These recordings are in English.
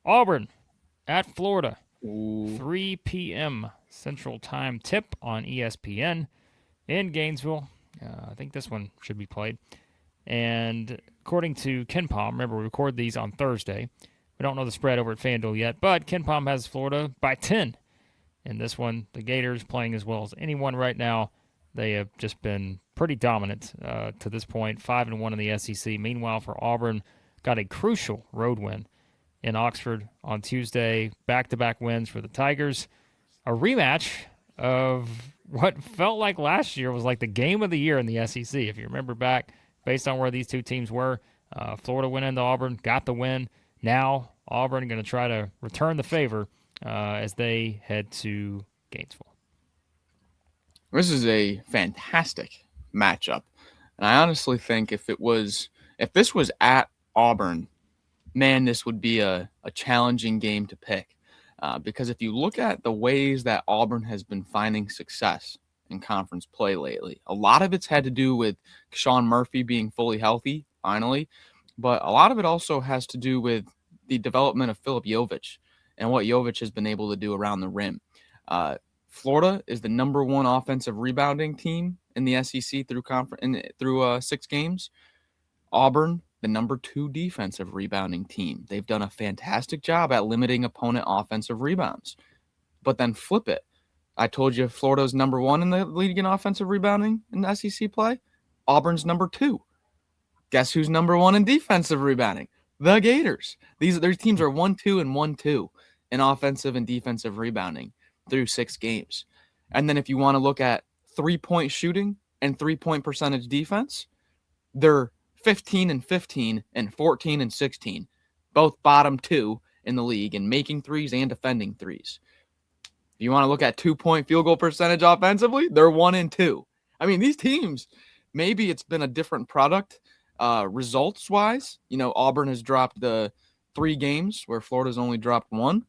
Auburn at Florida. Ooh. 3 p.m. Central Time tip on ESPN in Gainesville. I think this one should be played. And according to KenPom, remember we record these on Thursday. We don't know the spread over at FanDuel yet, but KenPom has Florida by 10 in this one. The Gators playing as well as anyone right now. They have just been pretty dominant to this point, 5-1 in the SEC. Meanwhile, for Auburn, got a crucial road win in Oxford on Tuesday. Back-to-back wins for the Tigers. A rematch of what felt like last year was like the game of the year in the SEC. If you remember back, based on where these two teams were, Florida went into Auburn, got the win. Now Auburn going to try to return the favor as they head to Gainesville. This is a fantastic matchup. And I honestly think if this was at Auburn, man, this would be a challenging game to pick. Because if you look at the ways that Auburn has been finding success in conference play lately, a lot of it's had to do with Sean Murphy being fully healthy, finally. But a lot of it also has to do with the development of Filip Jovic and what Jovic has been able to do around the rim. Florida is the number one offensive rebounding team in the SEC through 6 games. Auburn, the number 2 defensive rebounding team. They've done a fantastic job at limiting opponent offensive rebounds. But then flip it. I told you Florida's number 1 in the league in offensive rebounding in the SEC play. Auburn's number 2. Guess who's number 1 in defensive rebounding? The Gators. Their teams are 1-2 and 1-2 in offensive and defensive rebounding through 6 games. And then if you want to look at 3-point shooting and 3-point percentage defense, they're 15 and 15 and 14 and 16, both bottom 2 in the league in making threes and defending threes. If you want to look at 2-point field goal percentage offensively, they're 1 and 2. I mean, these teams, maybe it's been a different product results wise. You know, Auburn has dropped the 3 games where Florida's only dropped 1,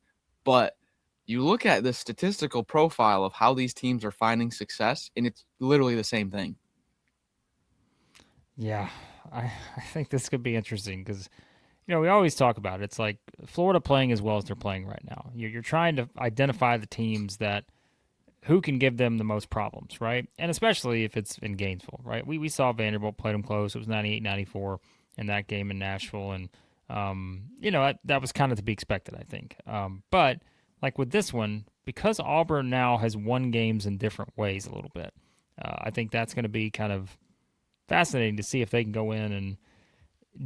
but you look at the statistical profile of how these teams are finding success, and it's literally the same thing. Yeah, I think this could be interesting because, you know, we always talk about it. It's like Florida playing as well as they're playing right now. You're trying to identify the teams that who can give them the most problems, right? And especially if it's in Gainesville, right? We saw Vanderbilt played them close. It was 98-94 in that game in Nashville. And, you know, that was kind of to be expected, I think. But like with this one, because Auburn now has won games in different ways a little bit, I think that's going to be kind of fascinating to see if they can go in and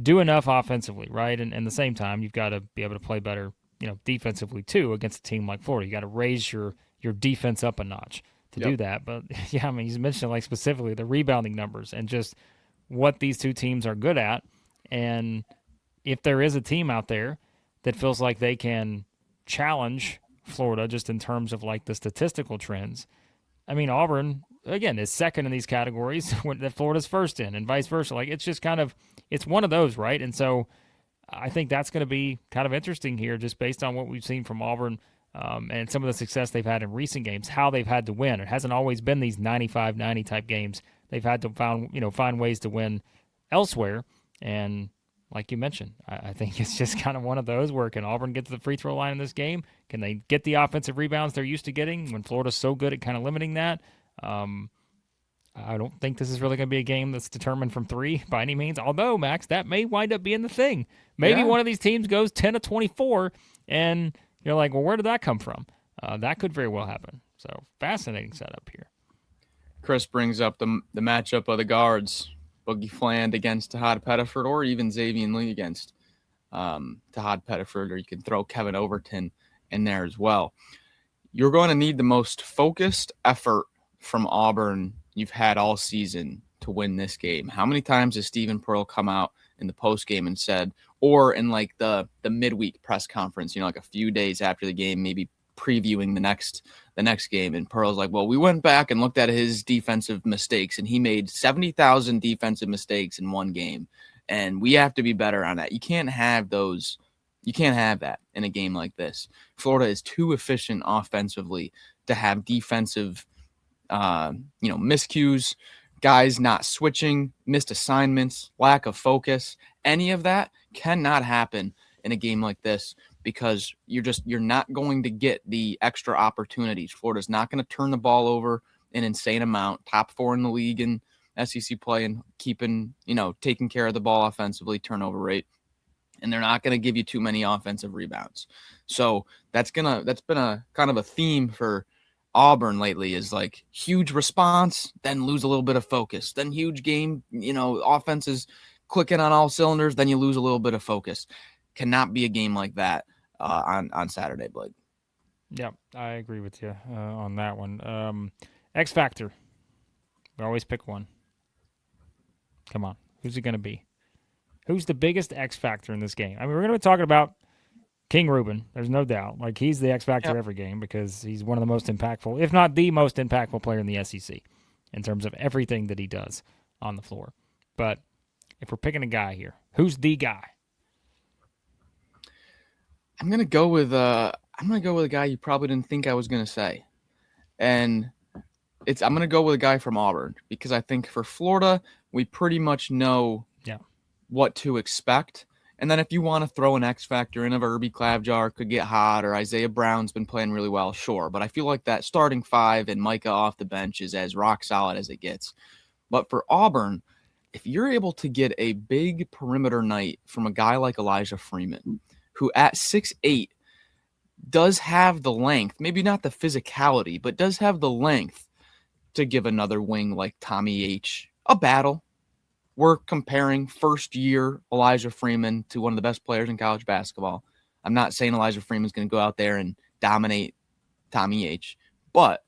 do enough offensively, right? And at the same time, you've got to be able to play better, you know, defensively too against a team like Florida. You got to raise your defense up a notch to do that. But yeah, I mean, you mentioned like specifically the rebounding numbers and just what these two teams are good at. And if there is a team out there that feels like they can challenge Florida just in terms of like the statistical trends, I mean, Auburn, again, is second in these categories that Florida's first in, and vice versa. Like, it's just kind of, it's one of those, right? And so I think that's going to be kind of interesting here, just based on what we've seen from Auburn and some of the success they've had in recent games, how they've had to win. It hasn't always been these 95-90 type games. They've had to find ways to win elsewhere. And like you mentioned, I think it's just kind of one of those where can Auburn get to the free throw line in this game? Can they get the offensive rebounds they're used to getting when Florida's so good at kind of limiting that? I don't think this is really going to be a game that's determined from 3 by any means. Although, Max, that may wind up being the thing. Maybe one of these teams goes 10-24, and you're like, well, where did that come from? That could very well happen. So, fascinating setup here. Chris brings up the matchup of the guards, Boogie Fland against Todd Pettiford, or even Xavier Lee against Todd Pettiford, or you can throw Kevin Overton in there as well. You're going to need the most focused effort from Auburn you've had all season to win this game. How many times has Stephen Pearl come out in the post game and said, or in like the midweek press conference, you know, like a few days after the game, maybe previewing the next game, and Pearl's like, well, we went back and looked at his defensive mistakes, and he made 70,000 defensive mistakes in one game, and we have to be better on that. You can't have those. You can't have that in a game like this. Florida is too efficient offensively to have defensive miscues, guys not switching, missed assignments, lack of focus. Any of that cannot happen in a game like this. because you're not going to get the extra opportunities. Florida's not going to turn the ball over an insane amount. Top 4 in the league in SEC play and taking care of the ball offensively, turnover rate. And they're not going to give you too many offensive rebounds. So that's been a kind of a theme for Auburn lately, is like huge response, then lose a little bit of focus, then huge game, offense is clicking on all cylinders, then you lose a little bit of focus. Cannot be a game like that on Saturday, Blake. Yeah, I agree with you on that one. X Factor. We always pick one. Come on. Who's it going to be? Who's the biggest X Factor in this game? I mean, we're going to be talking about King Ruben. There's no doubt. Like, he's the X Factor every game because he's one of the most impactful, if not the most impactful player in the SEC in terms of everything that he does on the floor. But if we're picking a guy here, who's the guy? I'm gonna go with a guy you probably didn't think I was gonna say, and I'm gonna go with a guy from Auburn because I think for Florida we pretty much know what to expect. And then if you want to throw an X factor in of Irby Clavjar could get hot, or Isaiah Brown's been playing really well, sure. But I feel like that starting 5 and Micah off the bench is as rock solid as it gets. But for Auburn, if you're able to get a big perimeter night from a guy like Elijah Freeman, who at 6'8" does have the length, maybe not the physicality, but does have the length to give another wing like Tommy H a battle. We're comparing first-year Elijah Freeman to one of the best players in college basketball. I'm not saying Elijah Freeman's going to go out there and dominate Tommy H, but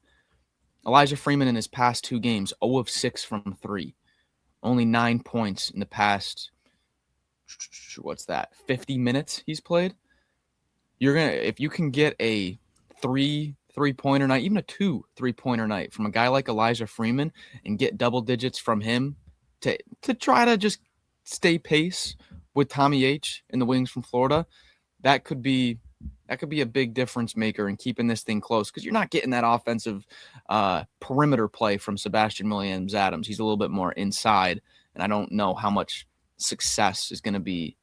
Elijah Freeman in his past 2 games, 0 of 6 from 3. Only 9 points in the past, 50 minutes he's played? If you can get a 3-3-pointer night, even a 2 3-pointer night from a guy like Elijah Freeman and get double digits from him, to try to just stay pace with Tommy H and the wings from Florida, that could be a big difference maker in keeping this thing close, because you're not getting that offensive perimeter play from Sebastian Williams-Adams. He's a little bit more inside, and I don't know how much success is going to be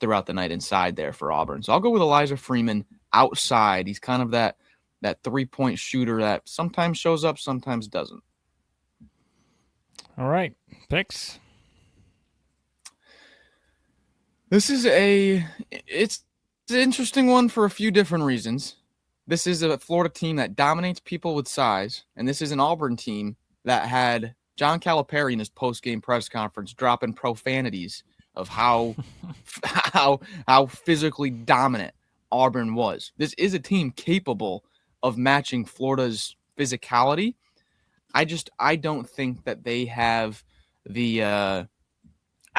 throughout the night inside there for Auburn. So I'll go with Elijah Freeman outside. He's kind of that 3-point shooter that sometimes shows up, sometimes doesn't. All right, picks. This is it's an interesting one for a few different reasons. This is a Florida team that dominates people with size, and this is an Auburn team that had John Calipari in his post-game press conference dropping profanities of how physically dominant Auburn was. This is a team capable of matching Florida's physicality. I don't think that they have I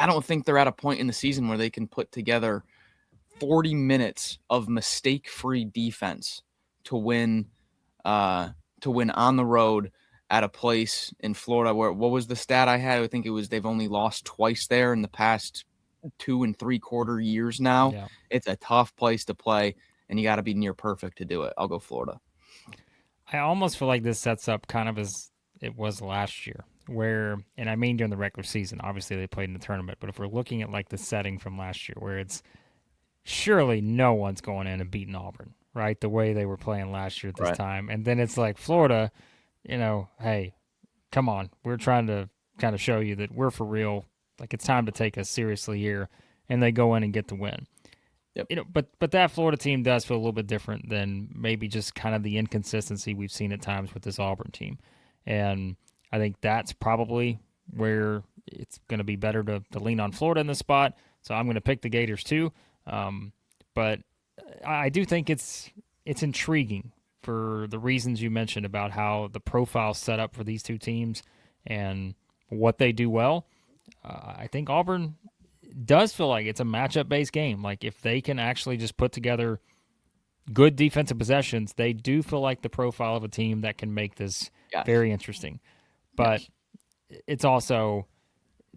don't think they're at a point in the season where they can put together 40 minutes of mistake-free defense to win on the road at a place in Florida where, what was the stat I had? I think it was they've only lost twice there in the past 2 3/4 years now. Yeah. It's a tough place to play, and you got to be near perfect to do it. I'll go Florida. I almost feel like this sets up kind of as it was last year, where, and I mean during the regular season, obviously they played in the tournament, but if we're looking at like the setting from last year, where it's surely no one's going in and beating Auburn, right? The way they were playing last year at this time. And then it's like Florida, hey, come on. We're trying to kind of show you that we're for real. Like, it's time to take us seriously here. And they go in and get the win. Yep. But that Florida team does feel a little bit different than maybe just kind of the inconsistency we've seen at times with this Auburn team. And I think that's probably where it's going to be better to lean on Florida in this spot. So I'm going to pick the Gators too. But I do think it's intriguing for the reasons you mentioned about how the profile's set up for these two teams and what they do well. I think Auburn does feel like it's a matchup-based game. Like, if they can actually just put together good defensive possessions, they do feel like the profile of a team that can make this very interesting. But it's also,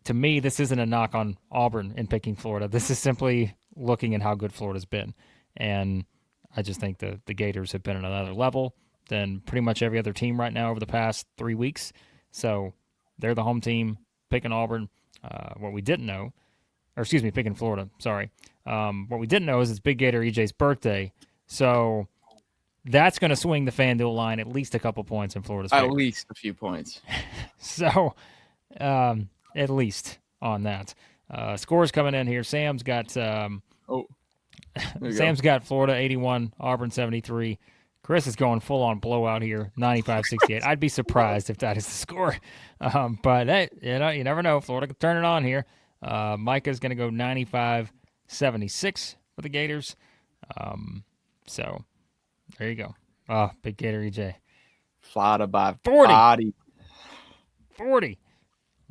to me, this isn't a knock on Auburn in picking Florida. This is simply looking at how good Florida's been. And I just think the Gators have been at another level than pretty much every other team right now over the past 3 weeks. So they're the home team, picking Auburn. What we didn't know or excuse me, picking Florida. Sorry. What we didn't know is it's Big Gator EJ's birthday, so that's going to swing the FanDuel line at least a couple points in Florida's favor. At least a few points. So, at least on that. Scores coming in here. Sam's got Sam's got Florida 81, Auburn 73. Chris is going full on blowout here, 95-68. I'd be surprised if that is the score. But hey, you never know. Florida could turn it on here. Micah's going to go 95-76 for the Gators. So there you go. Oh, Big Gator EJ. Florida by 40. 40.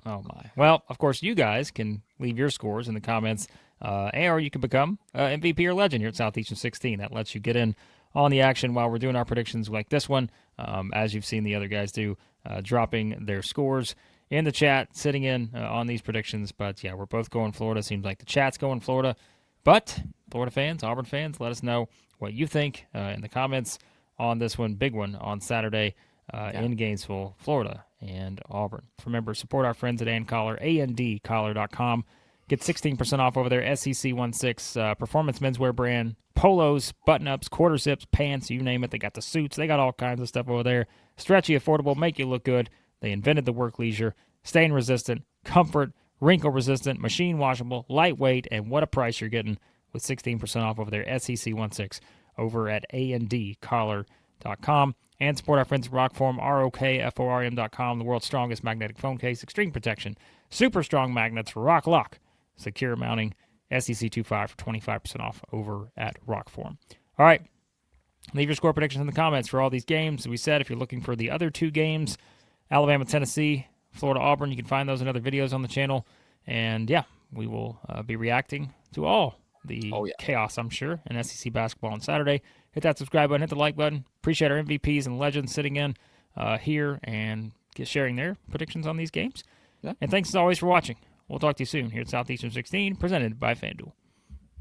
Oh, my. Well, of course, you guys can leave your scores in the comments, or you can become MVP or legend here at Southeastern 16. That lets you get in on the action while we're doing our predictions like this one, as you've seen the other guys do, dropping their scores in the chat, sitting in on these predictions. But, yeah, we're both going Florida. Seems like the chat's going Florida. But Florida fans, Auburn fans, let us know what you think in the comments on this one, big one, on Saturday in Gainesville, Florida, and Auburn. Remember, support our friends at AndCollar, ANDCollar.com. Get 16% off over there, SEC16, performance menswear brand, polos, button-ups, quarter zips, pants, you name it. They got the suits. They got all kinds of stuff over there. Stretchy, affordable, make you look good. They invented the Workleisure, stain-resistant, comfort, wrinkle-resistant, machine-washable, lightweight, and what a price you're getting with 16% off over there, SEC16, over at ANDCollar.com. And support our friends at ROKFORM, ROKFORM.com, the world's strongest magnetic phone case, extreme protection, super strong magnets, rock lock, secure mounting, SEC25 for 25% off over at ROKFORM. All right, leave your score predictions in the comments for all these games. As we said, if you're looking for the other two games, Alabama, Tennessee, Florida, Auburn, you can find those in other videos on the channel. And, yeah, we will be reacting to all the chaos, I'm sure, in SEC basketball on Saturday. Hit that subscribe button, hit the like button. Appreciate our MVPs and legends sitting in here and sharing their predictions on these games. Yeah. And thanks as always for watching. We'll talk to you soon here at Southeastern 16, presented by FanDuel.